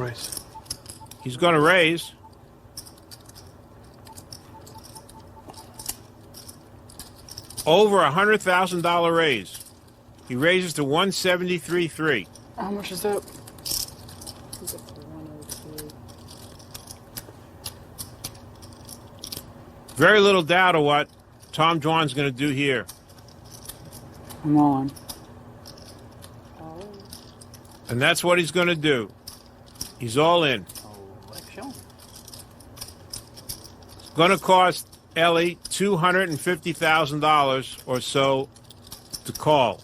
Raise. He's going to raise. Over $100,000 raise. He raises to 173.3. How much is that? Very little doubt of what Tom Dwan's going to do here. I'm on. And that's what he's going to do. He's all in. It's going to cost Ellie $250,000 or so to call.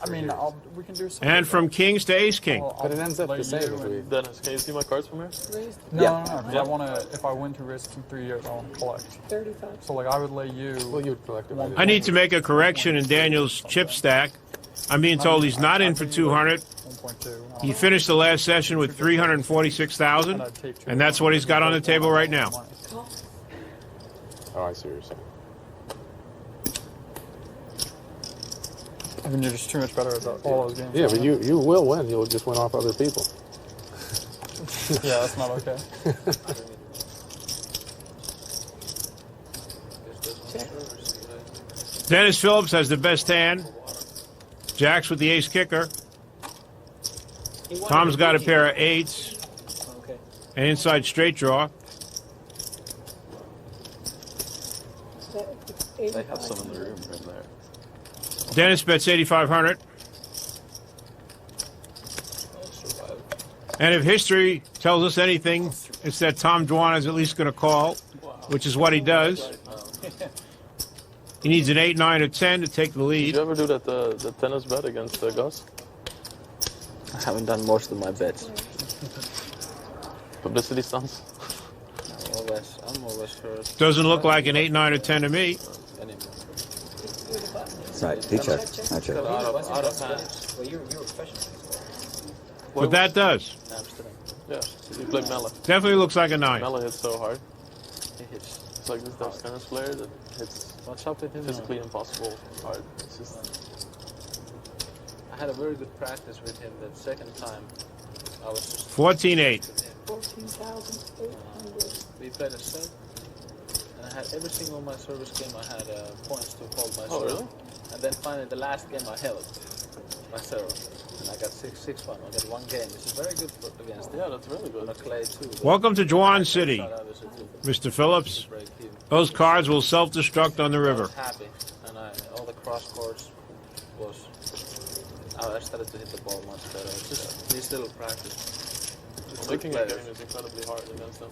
I mean, we can do something. And from kings to ace king. But it ends up the same if we... Dennis, can you see my cards from here? No, because I want to, if I win 2 races in 3 years, I want to collect. 35. So, like, I would lay you... Well, you would collect it. I need to make a correction in Daniel's chip stack. I'm being told he's not in for 200. 1.2. He finished the last session with 346,000, and that's what he's got on the table right now. Oh, I see what you're saying. I mean, you're just too much better at all those games. Yeah, but you will win. You'll just win off other people. Yeah, that's not okay. Dennis Phillips has the best hand. Jacks with the ace kicker. Tom's got a pair of 8s. An inside straight draw. They have some in the room right there. Dennis bets 8,500. And if history tells us anything, it's that Tom Dwan is at least going to call, which is what he does. He needs an 8, 9, or 10 to take the lead. Did you ever do that the tennis bet against Gus? I haven't done most of my bets. Publicity stunts? I'm always first. Doesn't look like an 8, 9, or 10 to me. Right, he checked. I checked. Out of hands. Well, you're a professional. But that does. Yeah, you play Mela. Definitely looks like a 9. Mela hits so hard. He hits. It's like this Dutch tennis player that hits What's up with him? physically impossible hard. It's just... I had a very good practice with him. The second time, I was just 14-8. 14,800. we played a set, and I had every single my service game. I had points to hold my Oh, serve. really? And then finally, the last game I held my serve, and I got 6-1. I got 1 game. This is very good for, against. Yeah, that's really good. On a clay too. Welcome to Dwan City, Mr. Phillips. Those cards will self-destruct on the I river. was happy, and all the cross courts was. I started to hit the ball much better. Just this little practice. Making a game is incredibly hard against them.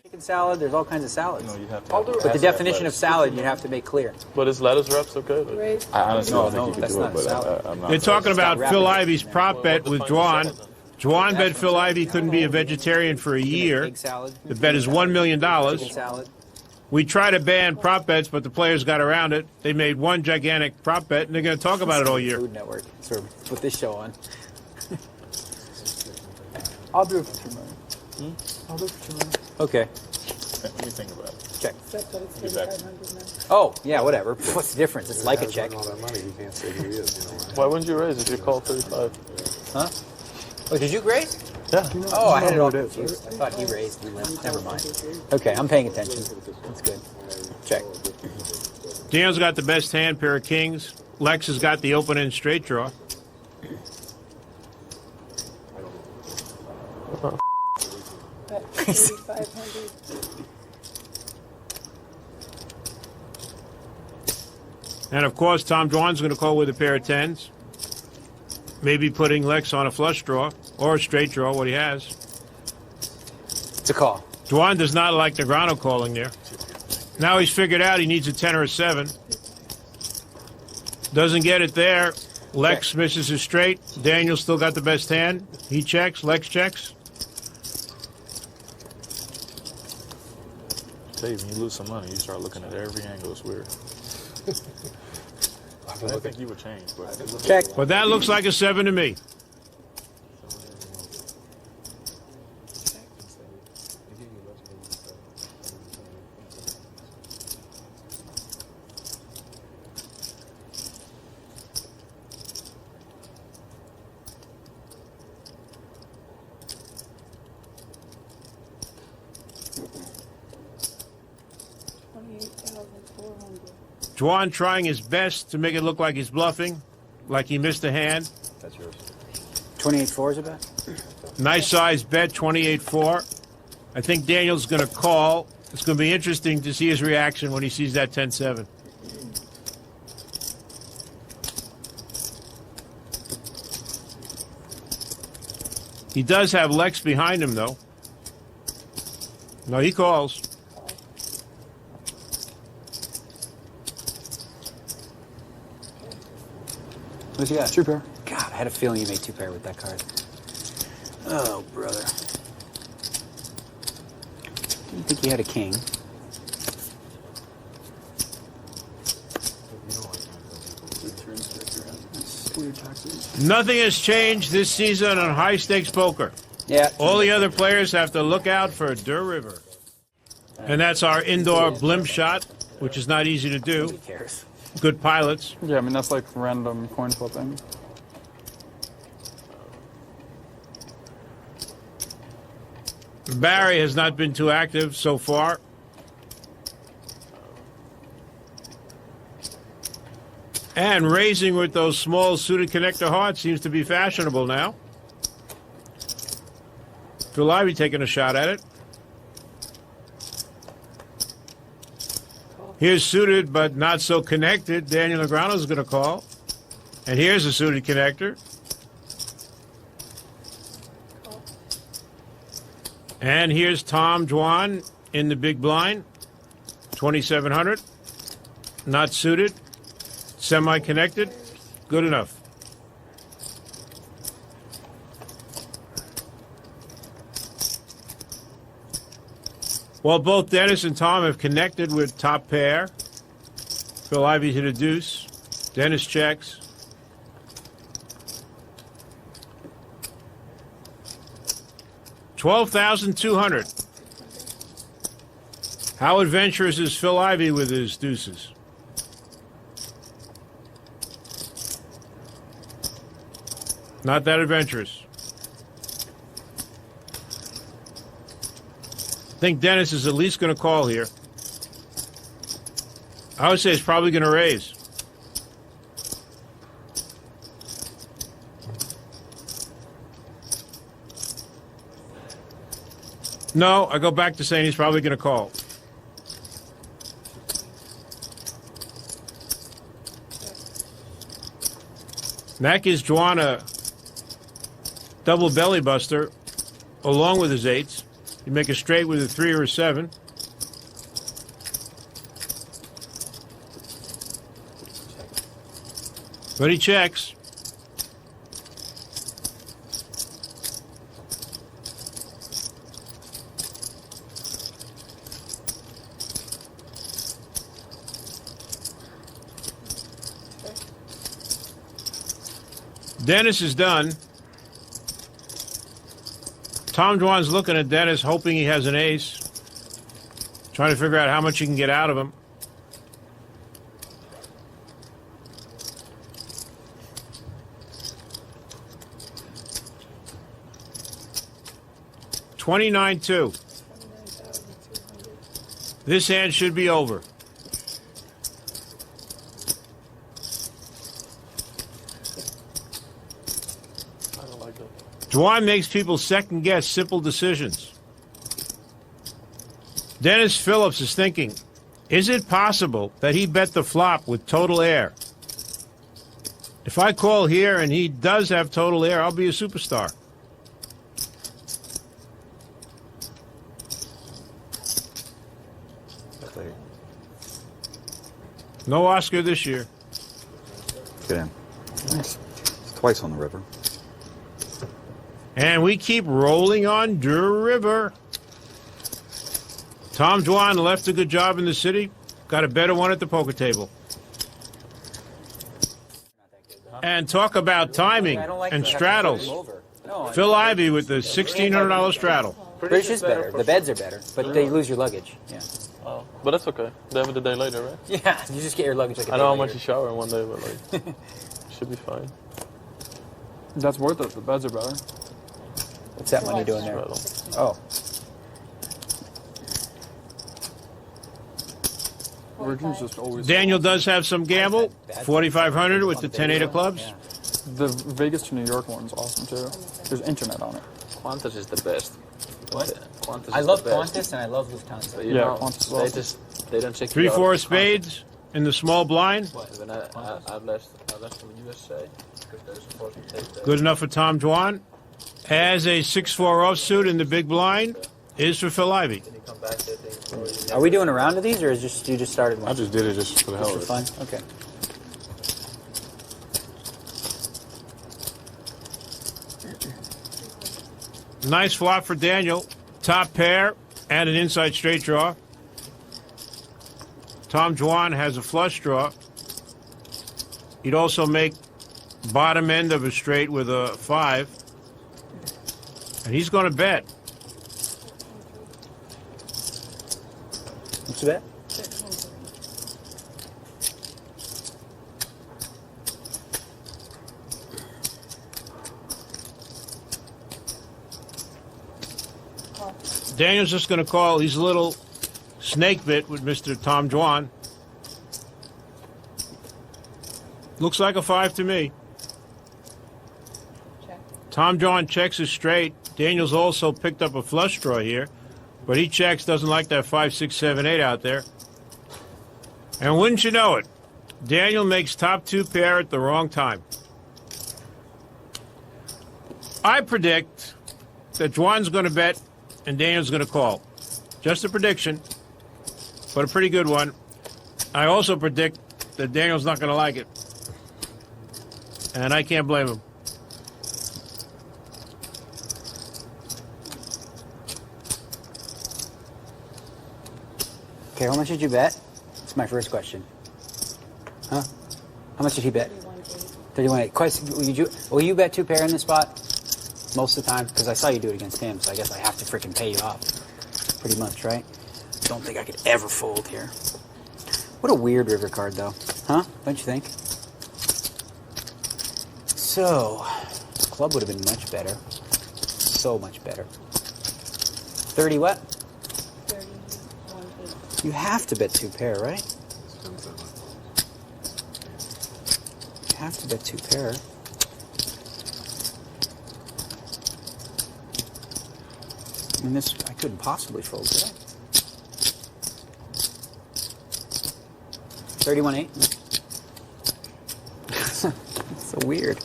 Chicken salad, there's all kinds of salads. No, you have to. But the definition of salad you'd have to make clear. But is lettuce wraps okay? Raise. I honestly don't think you could that's do it, not but salad. I'm not. They're talking about Stop Phil wrapping. Ivey's prop bet with Dwan. Dwan bet Phil Ivey couldn't be a vegetarian for a year. Egg salad. The bet is $1 million. Chicken salad. We tried to ban prop bets, but the players got around it. They made one gigantic prop bet, and they're going to talk about it all year. Food Network. Sort of put this show on. I'll do it for 2 million. I'll do it for 2 million. Okay. Let me think about it. Check. Except that it's 3,500 now. Oh, yeah, whatever. What's the difference? It's like a check. All that money, you can't say who he is. You know, right? Why wouldn't you raise if you call 35? Huh? Oh, did you raise? Yeah. Oh, I had it all confused. I thought he raised. He limped. Never mind. Okay, I'm paying attention. That's good. Check. Daniel's got the best hand, pair of kings. Lex has got the open-end straight draw. Bet 3,500. And, of course, Tom Dwan's going to call with a pair of 10s. Maybe putting Lex on a flush draw or a straight draw, what he has. It's a call. Dwan does not like Negreanu calling there. Now he's figured out he needs a 10 or a 7. Doesn't get it there. Lex misses his straight. Daniel still got the best hand. He checks. Lex checks. Dave, when you lose some money, you start looking at every angle. It's weird. I think you would change, but Check. But that looks like a 7 to me. Dwan trying his best to make it look like he's bluffing, like he missed a hand. That's yours. 28-4 is a bet? Nice size bet, 28-4. I think Daniel's going to call. It's going to be interesting to see his reaction when he sees that 10-7. He does have Lex behind him, though. No, he calls. What's he got? Two pair. God, I had a feeling you made two pair with that card. Oh, brother. Didn't think he had a king. Nothing has changed this season on high-stakes poker. Yeah. All the other players have to look out for Der River. And that's our indoor blimp shot, which is not easy to do. Who cares? Good pilots. Yeah, I mean, that's like random coin flipping. Barry has not been too active so far. And raising with those small suited connector hearts seems to be fashionable now. Phil Ivey taking a shot at it. Here's suited but not so connected. Daniel Negreanu is going to call. And here's a suited connector. And here's Tom Dwan in the big blind. 2,700. Not suited. Semi-connected. Good enough. Well, both Dennis and Tom have connected with top pair. Phil Ivey hit a deuce. Dennis checks. $12,200. How adventurous is Phil Ivey with his deuces? Not that adventurous. I think Dennis is at least going to call here. I would say he's probably going to raise. No, I go back to saying he's probably going to call. That gives Dwan a double belly buster along with his eights. You make a straight with a 3 or a 7. But he checks. Dennis is done. Tom Dwan's looking at Dennis, hoping he has an ace. Trying to figure out how much he can get out of him. $29,200. This hand should be over. Dwan makes people second-guess simple decisions. Dennis Phillips is thinking, is it possible that he bet the flop with total air? If I call here and he does have total air, I'll be a superstar. No Oscar this year. Get in. It's twice on the river. And we keep rolling on Der River. Tom Dwan left a good job in the city. Got a better one at the poker table. And talk about timing and straddles. Phil Ivey with the $1,600 straddle. British is better. The beds are better, but they lose your luggage. Yeah. Oh, but that's okay. They have it the day later, right? Yeah, you just get your luggage like a I day know how later. much you shower in one day, but like, should be fine. That's worth it. The beds are better. What's that money doing there? Straddle. Oh. Virgin's just always. Daniel does have some gamble. 4,500 with the 10-8 of clubs. Yeah. The Vegas to New York one's awesome too. There's internet on it. Qantas is the best. What? Qantas I is love the best. Qantas and I love Lufthansa. But you Yeah, know, Qantas is they awesome. just they don't check. 3-4 of spades in the small blind. When I left from USA because they're supposed to take the. Good enough for Tom Dwan. Has a 6-4 offsuit in the big blind. Is for Phil Ivey. Then you come back there thinking, Are we doing a round of these or is just you just started one? I just did it just for the hell For of it. fun? Okay. Nice flop for Daniel. Top pair and an inside straight draw. Tom Dwan has a flush draw. He'd also make bottom end of a straight with a 5. And he's going to bet. What's the bet? Daniel's just going to call. He's a little snake bit with Mr. Tom Dwan. Looks like a 5 to me. Check. Tom Dwan checks his straight. Daniel's also picked up a flush draw here. But he checks, doesn't like that 5, 6, 7, 8 out there. And wouldn't you know it, Daniel makes top 2 pair at the wrong time. I predict that Dwan's going to bet and Daniel's going to call. Just a prediction, but a pretty good one. I also predict that Daniel's not going to like it. And I can't blame him. Okay, how much did you bet? That's my first question. Huh? How much did he bet? 31.8. Quite. Will you bet 2 pair in this spot most of the time? Because I saw you do it against him, so I guess I have to freaking pay you off. Pretty much, right? Don't think I could ever fold here. What a weird river card, though. Huh? Don't you think? So, club would have been much better. So much better. 30 what? 31.8. You have to bet 2 pair, right? You have to bet 2 pair. I mean, this I couldn't possibly fold, could I? 31.8. So weird.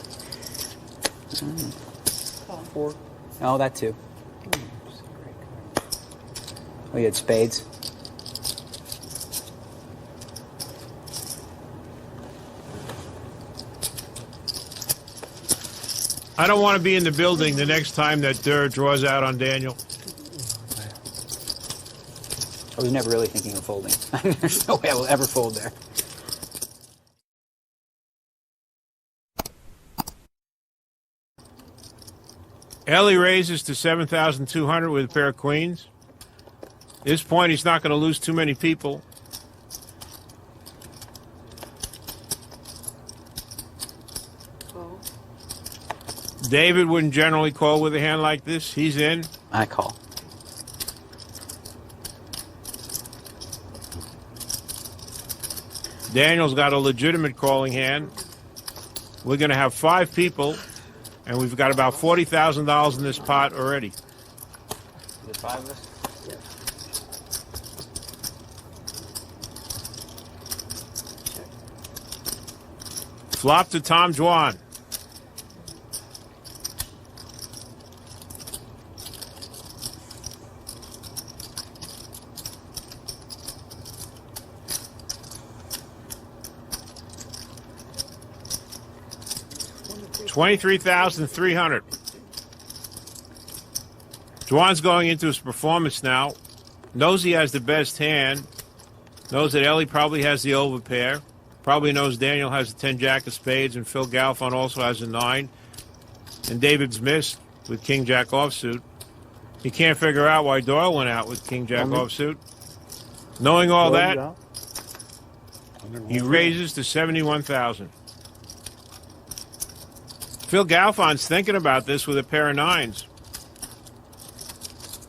4. Oh, that too. Oh, you had spades. I don't want to be in the building the next time that Durr draws out on Daniel. I was never really thinking of folding. There's no way I will ever fold there. Ellie raises to 7,200 with a pair of queens. At this point, he's not going to lose too many people. Call. David wouldn't generally call with a hand like this. He's in. I call. Daniel's got a legitimate calling hand. We're going to have 5 people, and we've got about $40,000 in this pot already. Is it 5 of us? Flop to Tom Dwan. $23,300. Dwan's going into his performance now. Knows he has the best hand. Knows that Ellie probably has the overpair. Probably knows Daniel has the 10 jack of spades, and Phil Galfond also has a 9. And David's missed with king jack offsuit. He can't figure out why Doyle went out with king jack offsuit. Knowing all that, he raises to 71,000. Phil Galfond's thinking about this with a pair of 9s.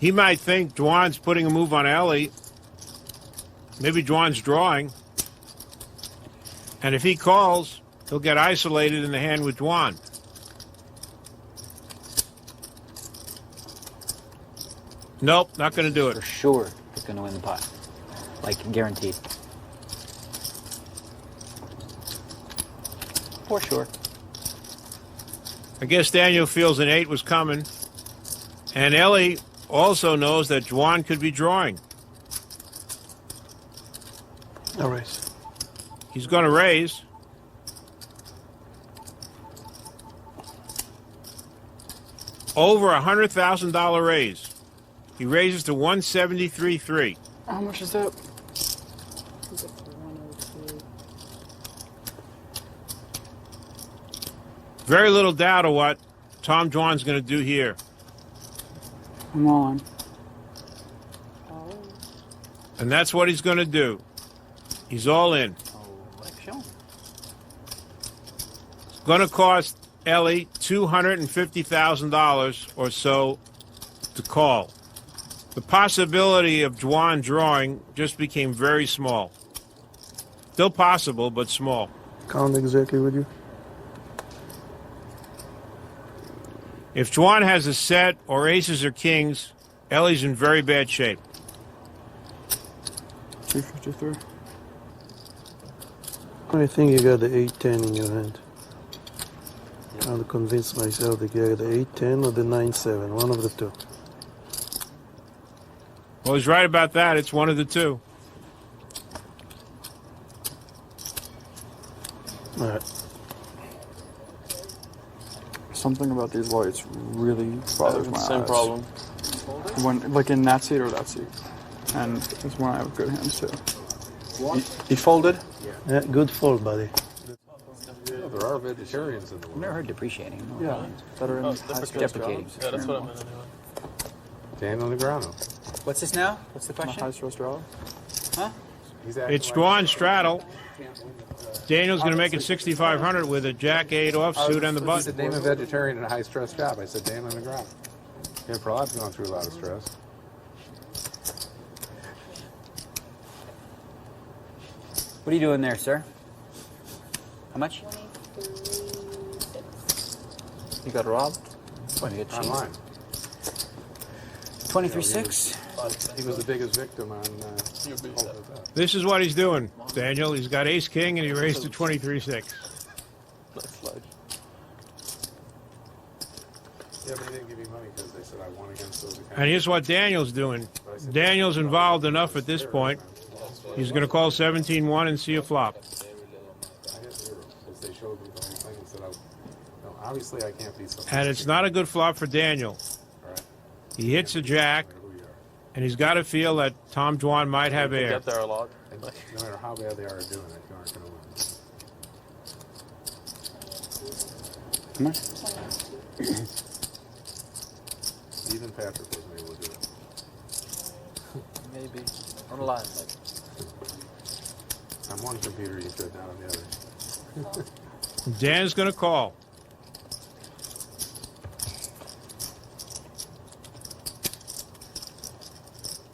He might think Dwan's putting a move on Ellie Maybe Juan's drawing. And if he calls, he'll get isolated in the hand with Juan. Nope, not going to do For it. sure, he's going to win the pot. Like, guaranteed. For sure. I guess Daniel feels an 8 was coming. And Ellie also knows that Juan could be drawing. All right. He's going to raise. Over $100,000 raise. He raises to 173.3. How much is that? Very little doubt of what Tom Juan's going to do here. I'm on. And that's what he's going to do. He's all in. It's going to cost Ellie $250,000 or so to call. The possibility of Juan drawing just became very small. Still possible, but small. Count exactly with you. If Juan has a set or aces or kings, Ellie's in very bad shape. 253. I think you got the 8-10 in your hand. I'll convince myself that you got the 8-10 or the 9-7, one of the two. Well, he's right about that. It's one of the two. All right. Something about these lights really bothers my eyes. Same problem. When, like in that seat or that seat. And it's when I have good hands too. He folded? Yeah, good fold, buddy. Yeah, there are vegetarians in the I've world. never heard depreciating. Yeah. That are in high stress Deprecating. jobs. Yeah, that's what I meant anyway. Daniel Negreanu. What's this now? What's the In a question? high stress job? Huh? He's acting It's like- Juan straddle. Daniel's going to make it 6,500 with a Jack-8 offsuit and the He button. said, name a vegetarian in a high-stress job. I said, Daniel Negreanu. Yeah, Prahlad going through a lot of stress. What are you doing there, sir? How much? You got robbed? Online. 23.6. He was the biggest victim on... This is what he's doing, Daniel. He's got ace-king, and he raised to 23.6. Nice slide. Yeah, but he didn't give me money because they said I won against those accounts. And here's what Daniel's doing. Daniel's involved enough at this point. He's going to call 17-1 and see a flop. I hit zero because they showed me the whole thing and said, no, obviously I can't be something. And it's not a good flop for Daniel. All right. He hits a jack, Who you are. and he's got to feel that Tom Juan might have They air. get there a lot. And no matter how bad they are at doing it, you aren't going to win. How much? Even Patrick wasn't able to do it. Maybe. Online, like. On one computer you could, not on the other. Dan's going to call.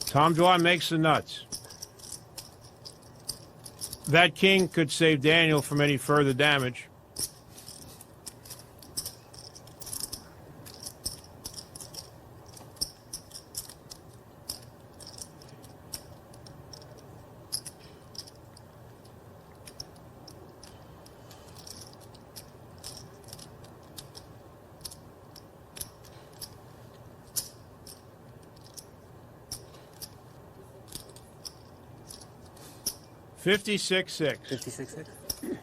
Tom Juan makes the nuts. That king could save Daniel from any further damage. $56,600. 56.6.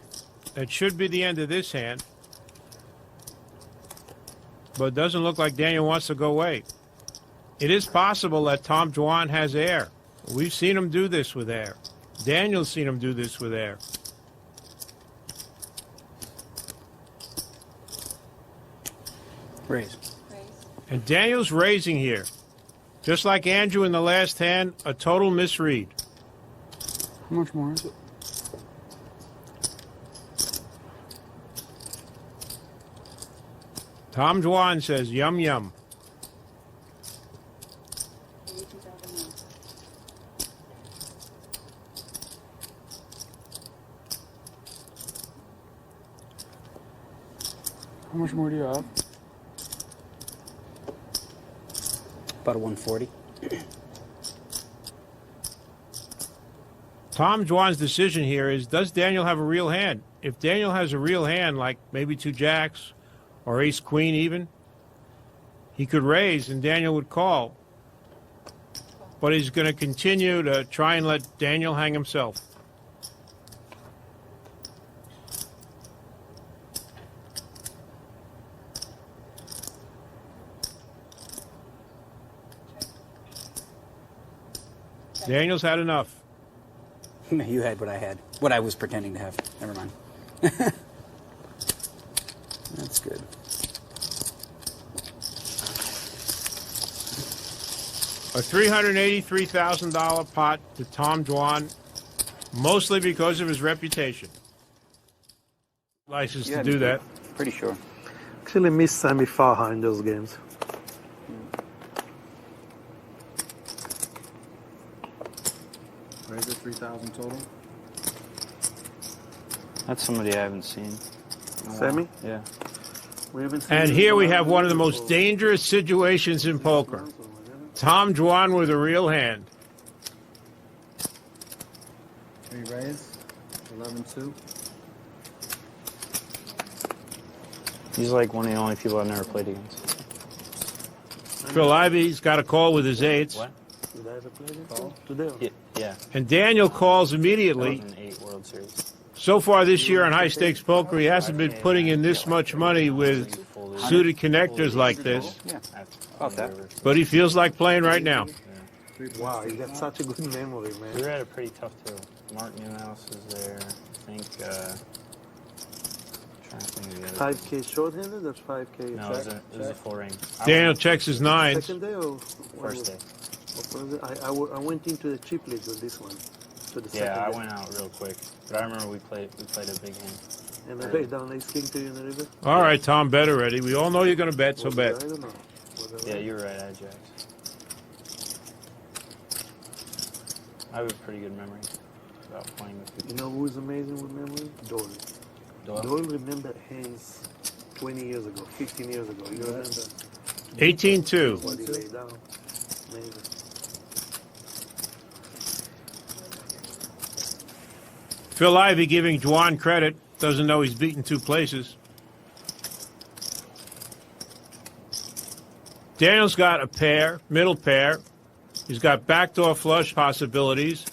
It should be the end of this hand. But it doesn't look like Daniel wants to go away. It is possible that Tom Juan has air. We've seen him do this with air. Daniel's seen him do this with air. Raise. And Daniel's raising here. Just like Andrew in the last hand, a total misread. How much more is it? Tom Juan says, yum, yum. How much more do you have? About a 140. Tom Dwan's decision here is, does Daniel have a real hand? If Daniel has a real hand, like maybe 2 jacks or ace queen even, he could raise and Daniel would call. But he's going to continue to try and let Daniel hang himself. Daniel's had enough. You had what I had. What I was pretending to have. Never mind. That's good. A $383,000 pot to Tom Dwan, mostly because of his reputation. License to do that. Pretty sure. Actually missed Sammy Farha in those games. Raise it 3,000 total. That's somebody I haven't seen. Sammy? Yeah. We haven't seen And him here in a we while. have one of the most dangerous situations in poker. Tom Dwan with a real hand. 3 raise. 11-2. He's like one of the only people I've never played against. Phil Ivey's got a call with his eights. What? Did I ever play him? Today. Yeah. And Daniel calls That immediately. was an 8 World Series. So far this year on high stakes poker, he hasn't been putting in this much money with suited connectors like this. Yeah. About that. But he feels like playing right now. Wow, you got such a good memory, We man. were at a pretty tough table. Mark Newhouse is there. I think, trying to think of the other. 5K short-handed, that's 5K No, it check. was a full ring. Daniel checks his nines. Second day or First day. I went into the chip league with this one. So the Yeah, second I day. went out real quick. But I remember we played a big hand. And I laid down ace king to you in the river. All right, Tom, bet already. We all know you're going to bet, so Was bet. it? I don't know. Was it Yeah, right? you were right, I had jacks. I have a pretty good memory about playing with You people. know who's amazing with memory? Doyle. Doyle? Doyle remembered hands 20 years ago, 15 years ago. You remember 18-2. what he laid down? Amazing. Phil Ivey giving Dwan credit. Doesn't know he's beaten 2 places. Daniel's got a pair, middle pair. He's got backdoor flush possibilities.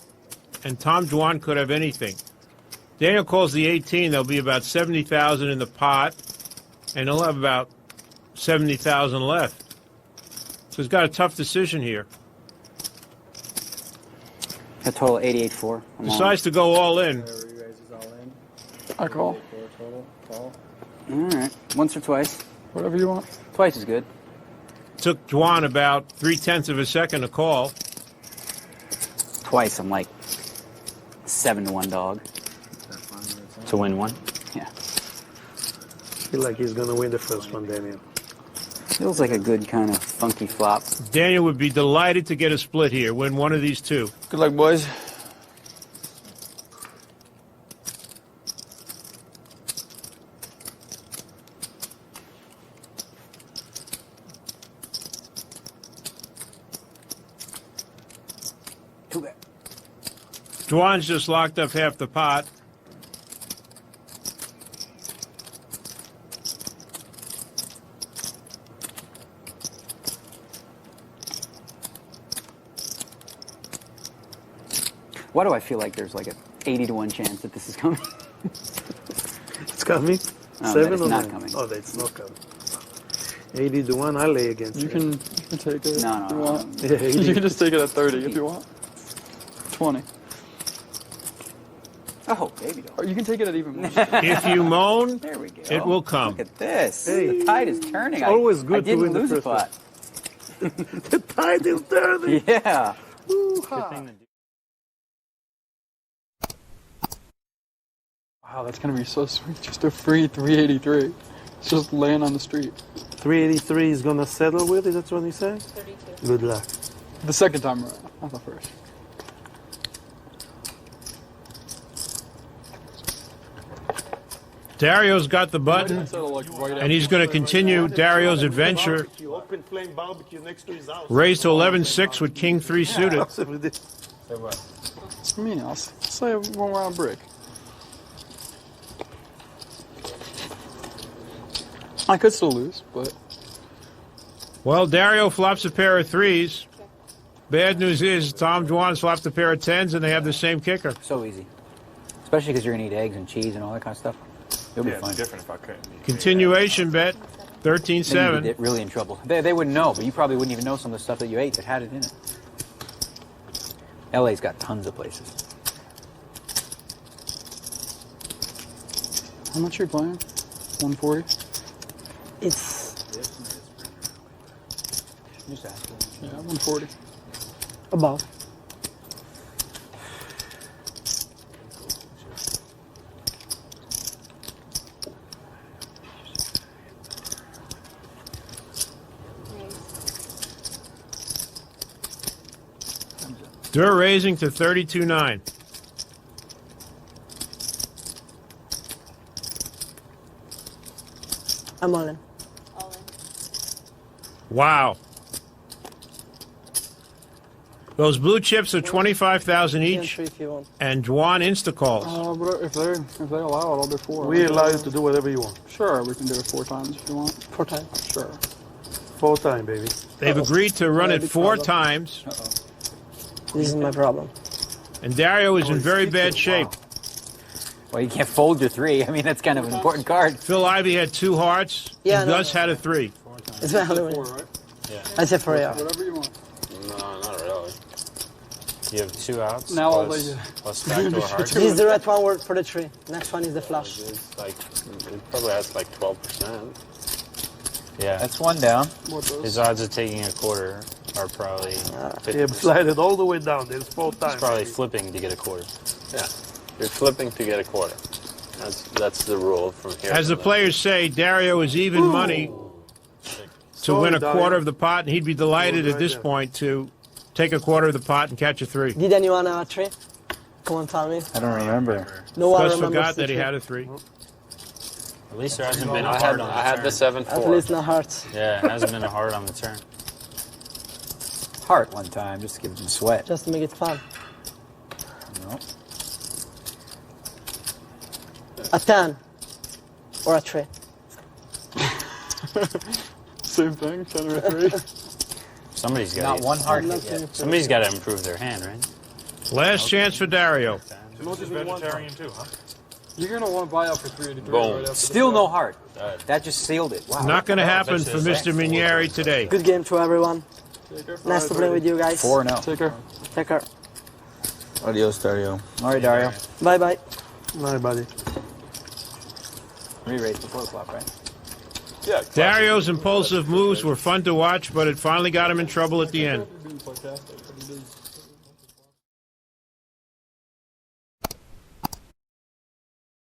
And Tom Dwan could have anything. Daniel calls the 18. There'll be about 70,000 in the pot. And he'll have about 70,000 left. So he's got a tough decision here. A total 88.4. Decides to go all in. He raises all in. I call. 4 total. Call. All right. Once or twice. Whatever you want. Twice is good. Took Dwan about 0.3 of a second to call. Twice, I'm like 7-1 dog. That fine where it's at. To win one? Yeah. Feel like he's gonna win the first one, Daniel. Feels like a good kind of funky flop. Daniel would be delighted to get a split here, win one of these 2. Good luck, boys. Too bad. Dwan's just locked up half the pot. Why do I feel like there's like a 80-1 chance that this is coming? It's coming. Oh, 7 it's or not 9? coming. Oh, that's not coming. 80-1, I lay against You it. can take it No, if you no, want. Yeah, 80. You can just take it at 30 if you want. 20. Oh, baby doll. Or you can take it at even more. If you moan, There we go. it will come. Look at this. Hey. The tide is turning. Always I good to didn't win the lose a first one. pot. The tide is turning. Yeah. Good thing to do. Wow, that's going to be so sweet. Just a free 383. It's just laying on the street. 383 is gonna settle with it, that's what he said? 32. Good luck. The second time around, not the first. Dario's got the button, and he's going to continue Dario's adventure. Raised to 11-6 with King 3 suited. It's me. I'll say one round break. I could still lose, but Well, Dario flops a pair of 3s. Bad news is Tom Dwan flopped a pair of 10s, and they have the same kicker. So easy. Especially because you're going to eat eggs and cheese and all that kind of stuff. You'll be Yeah, fine. it's different if I couldn't. Continuation bet, Then you'd 13-7. be really in trouble. They wouldn't know, but you probably wouldn't even know some of the stuff that you ate that had it in it. LA's got tons of places. how much are you playing? 140? It's Just ask them. Yeah, 140. above. They're raising to 32-9. I'm all in. Wow. Those blue chips are 25,000 each, Entry if you want. and Dwan insta-calls. But if they allow it, I'll do 4. We allow you to do whatever you want. Sure, we can do it 4 times if you want. 4 times. Sure. 4 times, baby. They've agreed to run it Big 4 problem. times, This is my problem. and Dario is in very bad shape. Well, you can't fold your 3. I mean, that's kind of an important card. Phil Ivey had 2 hearts, Yeah, and no, Gus had a 3. It's my only win. right? I said 4, yeah. Whatever you want. No, not really. You have 2 outs. Now I'll plus, let you- plus backdoor heart. This is the right one word for the 3. Next one is the flush. It's like, it probably has like 12%. Yeah. That's 1 down. What those? His odds of taking a quarter are probably 50%. Yeah, slide it all the way down. There's 4 times. He's probably baby. flipping to get a quarter. Yeah. You're flipping to get a quarter. That's the rule from here. As to the there. players say, Dario is even money to win a Dario. quarter of the pot, and he'd be delighted Right at this there. point to take a quarter of the pot and catch a 3. Did anyone have a 3? Come on, tell me. I don't remember. No one Gus remembers forgot the that he 3. had a 3. At least there hasn't been a I hard had, on the I had turn. the 7-4. At least not hearts. Yeah, it hasn't been a hard on the turn. Heart 1 time, just to give them sweat. Just to make it fun. No. A 10. Or a 3. Same thing, 10 or 3. Somebody's got Not 1 heart hit yet. Somebody's got to improve their hand, right? Last chance for Dario. Vegetarian too, huh? You're going to want to buy out for 383 Boom. right after Still the no heart. That just sealed it. Wow. Not going to happen for Mr. Minieri today. Good game to everyone. Take care. Nice to play with you guys. 4-0. Take care. Take care. Adios, Dario. All right, Dario. Bye bye. My buddy. Re-raise before the flop, right? Yeah. Dario's impulsive moves were fun to watch, but it finally got him in trouble at the end. Fantastic.